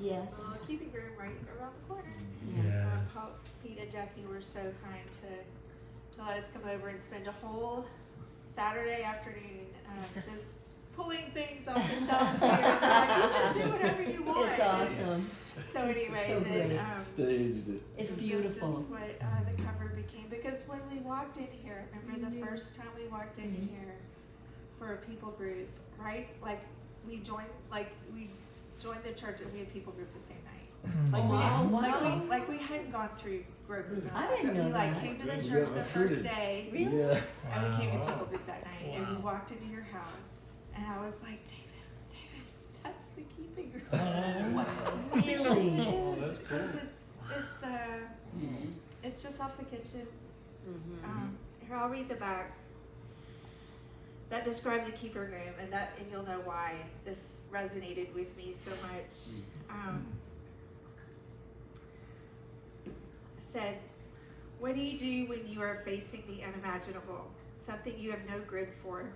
Yes. little keeping room right around the corner. Yes. Pete and Jackie were so kind to let us come over and spend a whole Saturday afternoon just pulling things off the shelves here. Like, you can do whatever you want. It's awesome. So anyway, So then great. Staged it. It's this beautiful. is what the cover became, because when we walked in here, remember the first time we walked in here for a people group, right? Like we joined the church and we had people group the same night. Like Wow. we hadn't gone through grow group. I didn't but know we like that. came to the You church got the recruited. first day Really? Yeah. and we came to Wow. people group that night and we Wow. walked into your house and I was like, David, that's the keeping room. Oh, Really? Oh, that's cool. It's just off the kitchen. Mm-hmm. Here, I'll read the back. That describes the keeper room, and you'll know why this resonated with me so much. It said, "What do you do when you are facing the unimaginable? Something you have no grid for.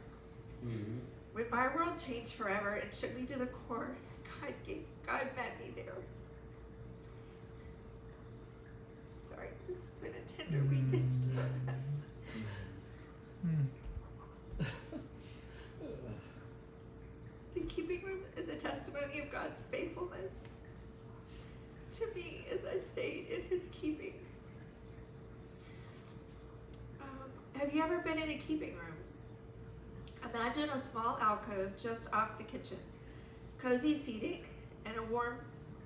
When my world changed forever and shook me to the core, God met me there." Sorry, this has been a tender weekend for us. The keeping room is a testimony of God's faithfulness to me as I stayed in His keeping. Have you ever been in a keeping room? Imagine a small alcove just off the kitchen, cozy seating, and a warm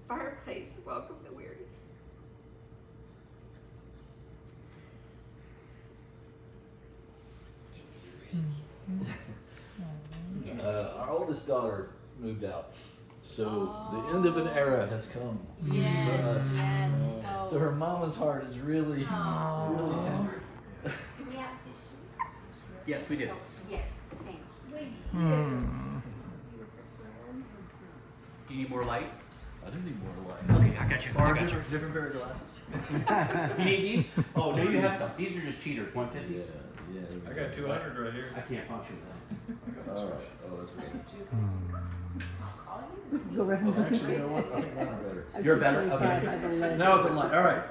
fireplace welcome the weary. Our oldest daughter moved out, so the end of an era has come for us. Yes. So her mama's heart is really, really tender. Do we have tissue? Yes, we do. Yes, thank you. Do you need more light? I do need more light. Okay, I got you. Or I got you. different pair of glasses. You need these? Oh, no, you have some. These are just cheaters, 150s. Yeah. I got 200 right here. I can't function with that. All right. Oh, that's good. I'll call you. Go around. Well, actually, you know what? I think mine are better. You're better? Okay. Now with the light. All right.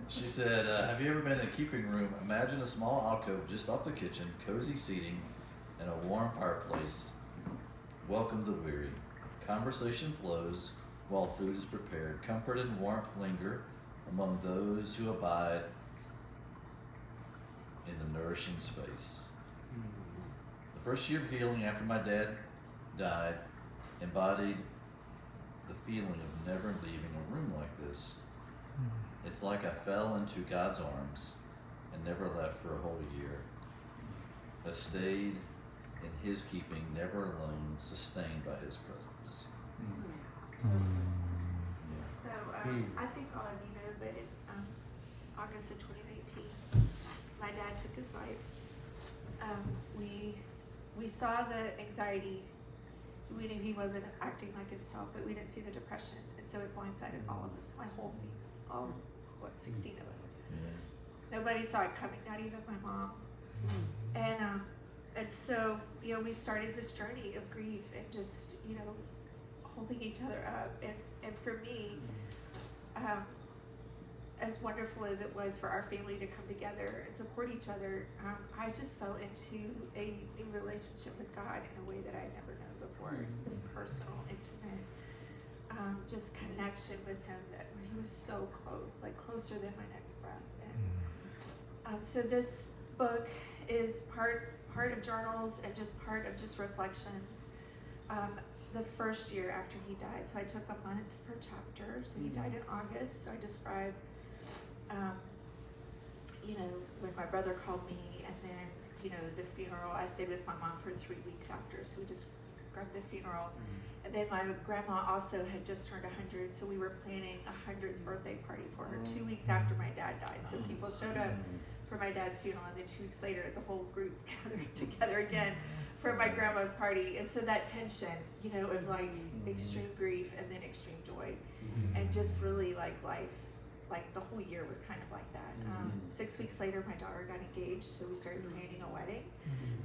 She said, "Have you ever been in a keeping room? Imagine a small alcove just off the kitchen, cozy seating, and a warm fireplace. Welcome the weary. Conversation flows while food is prepared. Comfort and warmth linger among those who abide in the nourishing space. The first year of healing after my dad died embodied the feeling of never leaving a room like this. It's like I fell into God's arms and never left for a whole year. I stayed in His keeping, never alone, sustained by His presence." So I think all of you know, but in August of 2019, my dad took his life. We saw the anxiety. We knew he wasn't acting like himself, but we didn't see the depression, and so it blindsided all of us, my whole family, 16 of us. Yeah. Nobody saw it coming, not even my mom. And so we started this journey of grief and just holding each other up. And for me, as wonderful as it was for our family to come together and support each other, I just fell into a new relationship with God in a way that I'd never known before. This personal, intimate, just connection with Him that where He was so close, like closer than my next breath. And so this book is part of journals and just part of just reflections. The first year after he died, so I took a month per chapter. So he died in August. So I described, when my brother called me, and then the funeral. I stayed with my mom for 3 weeks after. So we described the funeral, and then my grandma also had just turned 100. So we were planning a 100th birthday party for her 2 weeks after my dad died. So people showed up for my dad's funeral, and then 2 weeks later, the whole group gathered together again for my grandma's party. And so that tension, of like extreme grief and then extreme joy, and just really like life, like the whole year was kind of like that. 6 weeks later, my daughter got engaged, so we started planning a wedding,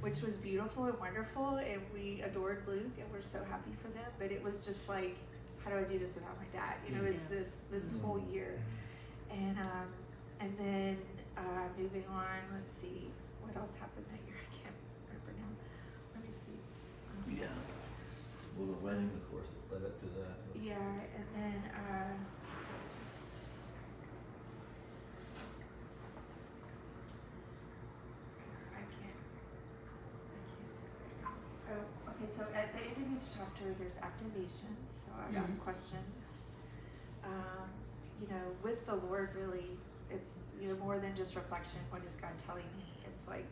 which was beautiful and wonderful, and we adored Luke, and we're so happy for them. But it was just like how do I do this without my dad? You know, it's this whole year. And then moving on, let's see, what else happened that year? I can't remember now. Let me see. Yeah. Well, the wedding, of course, led up to that. Yeah, and then so just I can't. Oh, okay. So at the end of each chapter, there's activations. So I've asked questions. You know, with the Lord, really, it's more than just reflection. What is God telling me? It's like,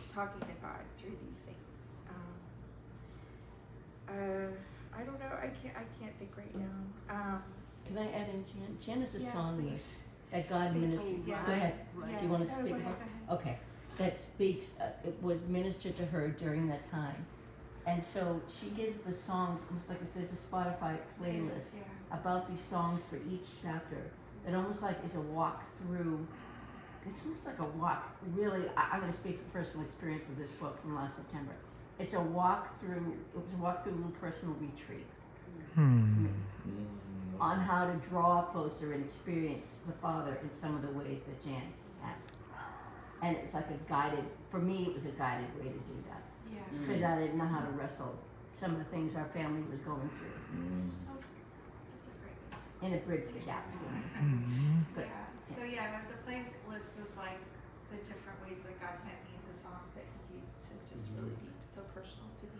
talking to God through these things. I don't know. I can't think right now. Can I add in Jen? Jen is a Yeah, song please. that God Thank ministered. you. Yeah. Go ahead. Yeah. Do you want to No, speak go ahead, about? go ahead. Okay, that speaks. It was ministered to her during that time, and so she gives the songs. Almost like there's a Spotify playlist Yeah. about these songs for each chapter. It almost like is a walk through. It's almost like a walk. Really, I'm going to speak from personal experience with this book from last September. It's a walk through. It was a walk through a little personal retreat for me on how to draw closer and experience the Father in some of the ways that Jan has. And it's like a guided. For me, it was a guided way to do that Yeah. because I didn't know how to wrestle some of the things our family was going through, So that's a great message. and it bridged the gap for me. But, Yeah. So the playlist was like the different ways that God met me, the songs that He used to just really be so personal to me.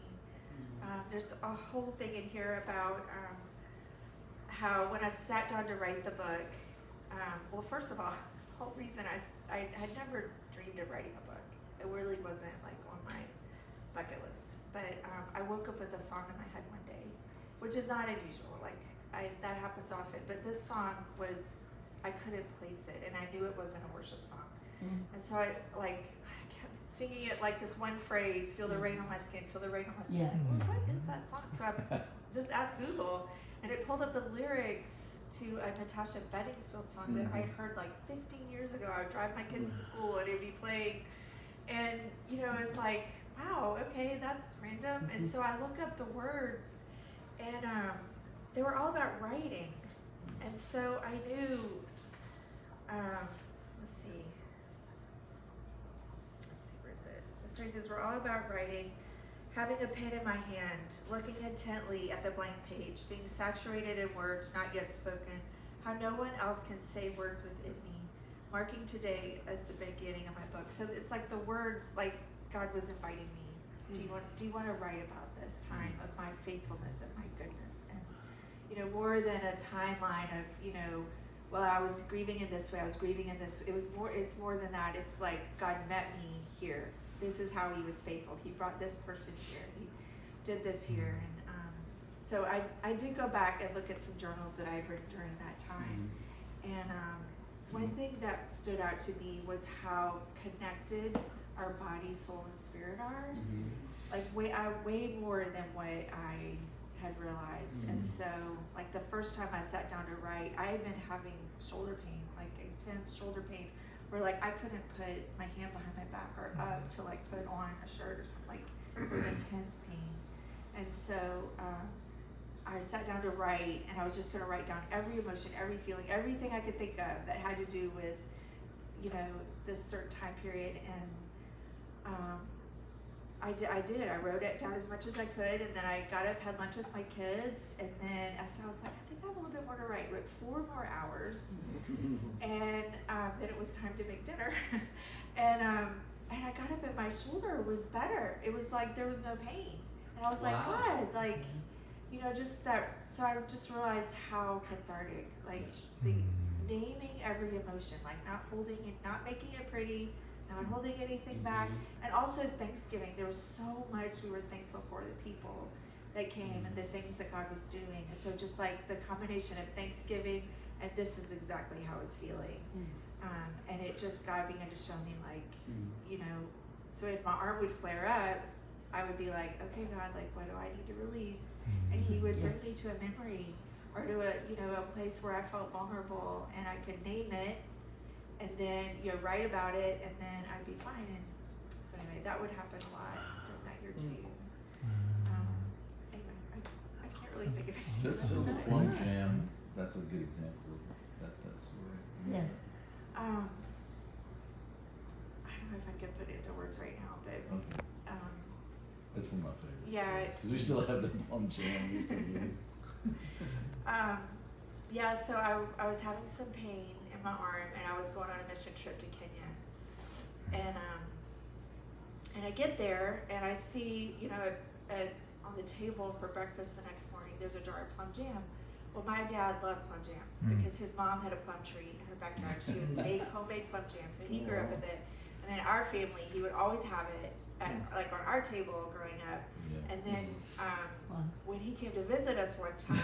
There's a whole thing in here about how when I sat down to write the book, well, first of all, the whole reason I had never dreamed of writing a book. It really wasn't like on my bucket list. But I woke up with a song in my head one day, which is not unusual. Like that happens often. But this song I couldn't place it, and I knew it wasn't a worship song. And so I kept singing it like this one phrase, feel the rain on my skin, feel the rain on my skin. Yeah. Well, what is that song? So I just asked Google, and it pulled up the lyrics to a Natasha Bedingfield song that I had heard like 15 years ago. I would drive my kids to school, and it would be playing. And, it's like, wow, okay, that's random. And so I look up the words, and they were all about writing. And so I knew, let's see, where is it? The phrases were all about writing, having a pen in my hand, looking intently at the blank page, being saturated in words not yet spoken, how no one else can say words within me, marking today as the beginning of my book. So it's like the words, like God was inviting me. Do you want to write about this time of my faithfulness and my goodness? And more than a timeline of well, I was grieving in this way, I was grieving in this. It's more than that. It's like God met me here. This is how He was faithful. He brought this person here. He did this here. And so I did go back and look at some journals that I had written during that time. And one thing that stood out to me was how connected our body, soul, and spirit are. Like way more than what I had realized. And so like the first time I sat down to write, I had been having shoulder pain, like intense shoulder pain, where like I couldn't put my hand behind my back or up to like put on a shirt or something. Like it was intense pain. And so I sat down to write, and I was just going to write down every emotion, every feeling, everything I could think of that had to do with this certain time period. And I did. I wrote it down as much as I could, and then I got up, had lunch with my kids, and then I was like, I think I have a little bit more to write. Wrote 4 more hours, and then it was time to make dinner, and I got up and my shoulder was better. It was like there was no pain, and I was like, God, like, just that. So I just realized how cathartic, like the naming every emotion, like not holding it, not making it pretty. Not holding anything back, and also Thanksgiving. There was so much we were thankful for, the people that came and the things that God was doing, and so just like the combination of Thanksgiving and this is exactly how I was feeling, and it just God began to show me like, so if my arm would flare up, I would be like, okay, God, like what do I need to release? And He would bring me to a memory or to a place where I felt vulnerable, and I could name it. And then write about it, and then I'd be fine. And so anyway, that would happen a lot during that year too. Anyway, I can't really think of So, anything. so the specific. plum jam, that's a good example of that. That's Yeah. I don't know if I can put it into words right now, but okay. That's one of my favorites. Yeah. Because we still have the plum jam. We still eat it. yeah, so I was having some pain in my arm, and I was going on a mission trip to Kenya, and I get there and I see, you know, on the table for breakfast the next morning, there's a jar of plum jam. Well, my dad loved plum jam because his mom had a plum tree in her backyard. She would make homemade plum jam, so he grew up with it. And then our family, he would always have it at, like on our table growing up. Yeah. And then when he came to visit us one time,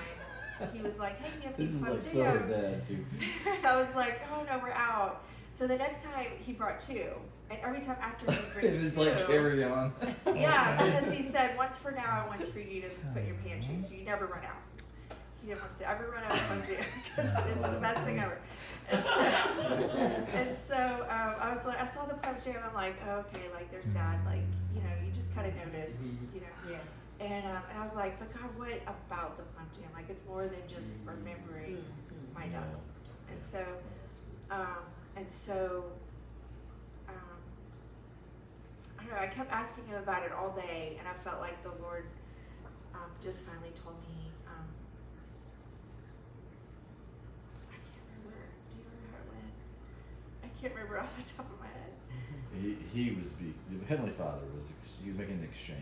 he was like, "Hey, give me This is plum like so jam." bad too. And I was like, "Oh no, we're out." So the next time he brought two, and every time after he brings It's two, like carry on. yeah, because he said once for now and once for you to put in your pantry, so you never run out. He didn't want to say ever run out of plum jam because it's the best thing ever. And so I was like, I saw the plum jam. I'm like, oh, okay, like there's dad. Like, you know, you just kind of notice, you know. Yeah. And I was like, but God, what about the plum jam? Like, it's more than just remembering my dad. And so, I don't know, I kept asking him about it all day, and I felt like the Lord just finally told me, I can't remember. Do you remember how it went? I can't remember off the top of my head. He was the Heavenly Father was he was making an exchange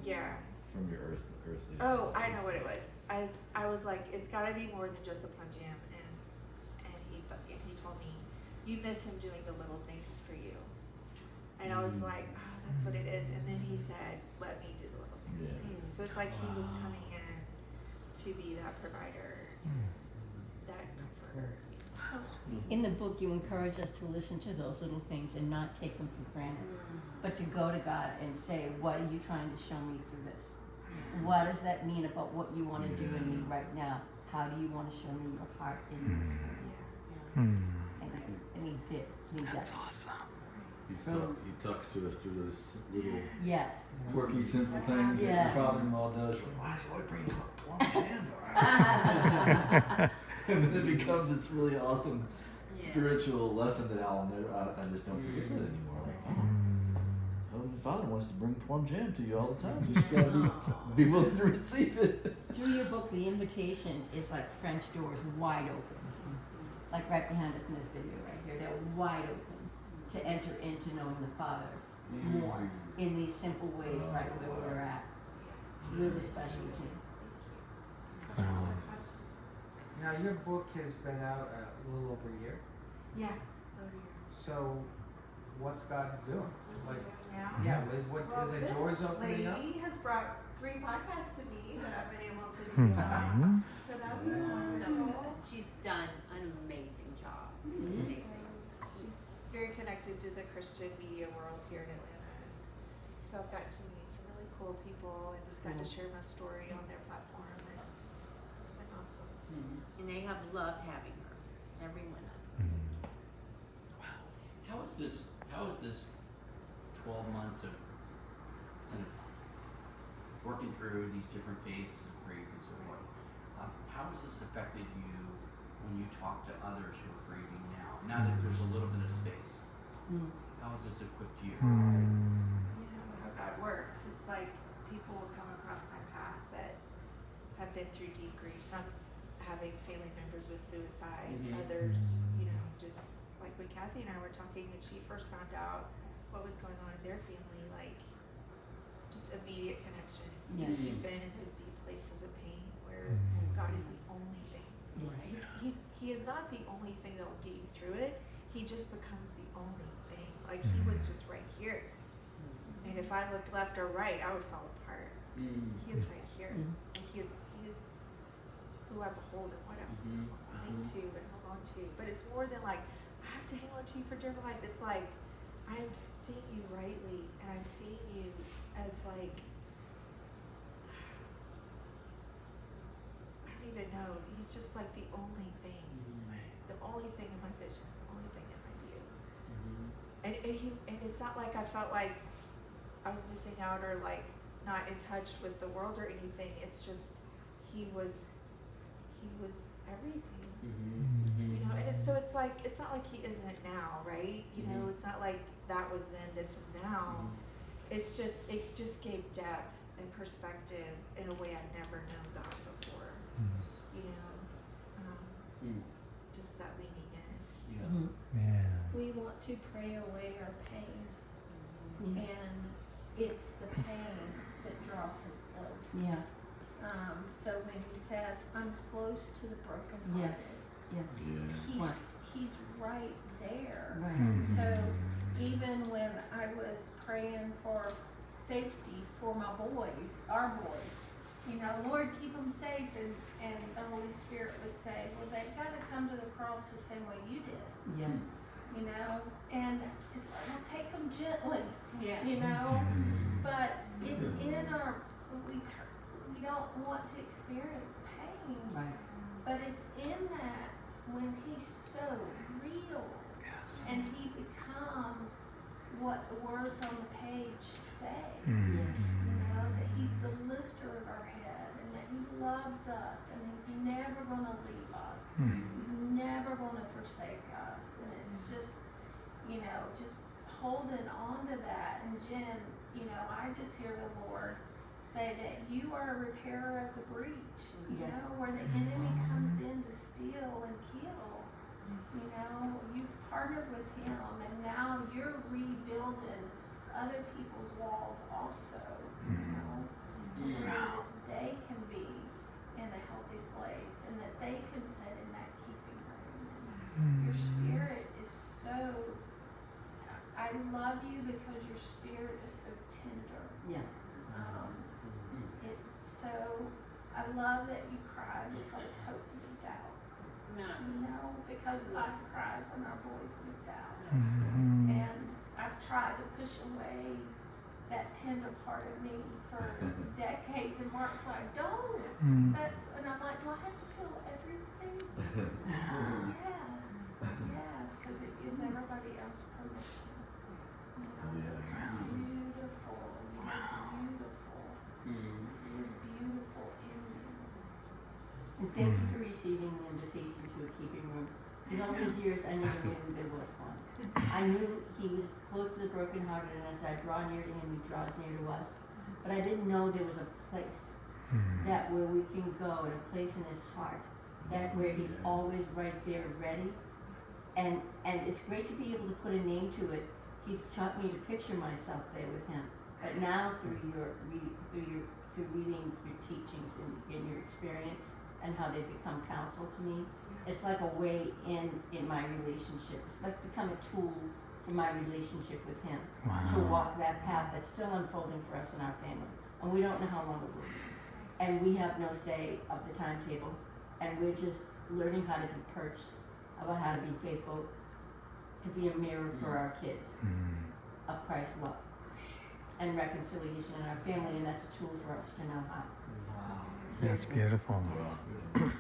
Yeah. from your earthly. Oh, I know what it was. I was like, it's got to be more than just a plum jam, and he told me, you miss him doing the little things for you, and I was like, oh, that's what it is. And then he said, let me do the little things for you. So it's like he was coming in to be that provider, that comforter. In the book, you encourage us to listen to those little things and not take them for granted, but to go to God and say, what are you trying to show me through this? What does that mean about what you want to do in me right now? How do you want to show me your heart in this? Yeah. And he did. He That's does. awesome. He talks to us through those little Yes. quirky, simple things that Yes. your father-in-law does. You're like, why is he always bringing plum jam? And then it becomes this really awesome spiritual lesson that I just don't forget that anymore. Like, Heavenly Father wants to bring plum jam to you all the time. You just gotta be willing to receive it. Through your book, the invitation is like French doors wide open. Like right behind us in this video right here. They're wide open to enter into knowing the Father more in these simple ways right where we're at. It's really special to me. Now your book has been out a little over a year. Yeah. Over here. So, what's God doing? What's he doing now? Yeah, is it this doors opening up? lady has brought 3 podcasts to me that I've been able to do. So that's been So wonderful. good. She's done an amazing job. Amazing. She's very connected to the Christian media world here in Atlanta. So I've gotten to meet some really cool people and just got to share my story on their platform. And it's been awesome. And they have loved having her. Every one of them. How is this 12 months of kind of working through these different phases of grief and so forth? How has this affected you when you talk to others who are grieving now? Now that there's a little bit of space, how has this equipped you? You know how God works. It's like people will come across my path that have been through deep grief. Some having family members with suicide, others, you know, just like when Kathy and I were talking when she first found out what was going on in their family, like just immediate connection. Yes. She'd been in those deep places of pain where God is the only thing. Yes. He is not the only thing that will get you through it. He just becomes the only thing. Like he was just right here. And if I looked left or right, I would fall apart. He is right here. And he is who I behold and what I cling to and hold on to. But it's more than like, I have to hang on to you for dear life. It's like, I am seeing you rightly, and I'm seeing you as like, I don't even know. He's just like the only thing. The only thing in my vision, the only thing in my view. And it's not like I felt like I was missing out or like not in touch with the world or anything. It's just he was everything. Mm-hmm. You know, and it's not like he isn't now, right? You know, Mhm. it's not like that was then, this is now. It's just, it just gave depth and perspective in a way I'd never known God before. You know, just that leaning in. Yeah. Mhm. Yeah. We want to pray away our pain, Yeah. and it's the pain that draws him close. Yeah. So when he says, "I'm close to the brokenhearted," Yes. he's right there. Right. So even when I was praying for safety for my boys, our boys, you know, Lord, keep them safe, and the Holy Spirit would say, well, they've got to come to the cross the same way you did, Yeah. you know, and it's like, well, take them gently, Yeah. you know, but it's in our, we don't want to experience pain, Right. but it's in that when he's so real and he becomes what the words on the page say. Yes. You know, that he's the lifter of our head and that he loves us and he's never going to leave us. He's never going to forsake us. And it's just, you know, just holding on to that. And Jen, you know, I just hear the Lord say that you are a repairer of the breach, you Yeah. know, where the enemy comes in to steal and kill. You know, you've partnered with him and now you're rebuilding other people's walls also, you know, to where that they can be in a healthy place and that they can sit in that keeping room. Your spirit is so, I love you because your spirit is so tender. Yeah. It's so, I love that you cry because hope moved out. No. You know, because I've cried when our boys moved out. And I've tried to push away that tender part of me for decades, and Mark's like, don't. And I'm like, do I have to feel everything? Yes, because it gives everybody else permission. You know, so it's beautiful, and you're beautiful. It is beautiful in you. And thank you for receiving the invitation to a keeping room. In all these years, I never knew there was one. I knew he was close to the brokenhearted, and as I draw near to him, he draws near to us. But I didn't know there was a place that where we can go, and a place in his heart, that where he's always right there, ready. And it's great to be able to put a name to it. He's taught me to picture myself there with him. But now through reading your teachings and your experience and how they become counsel to me, it's like a way in my relationship. It's like become a tool for my relationship with him to walk that path that's still unfolding for us in our family. And we don't know how long it will be. And we have no say of the timetable. And we're just learning how to be perched, about how to be faithful, to be a mirror for our kids of Christ's love and reconciliation in our family, and that's a tool for us to know how. Wow. So That's beautiful. Wow.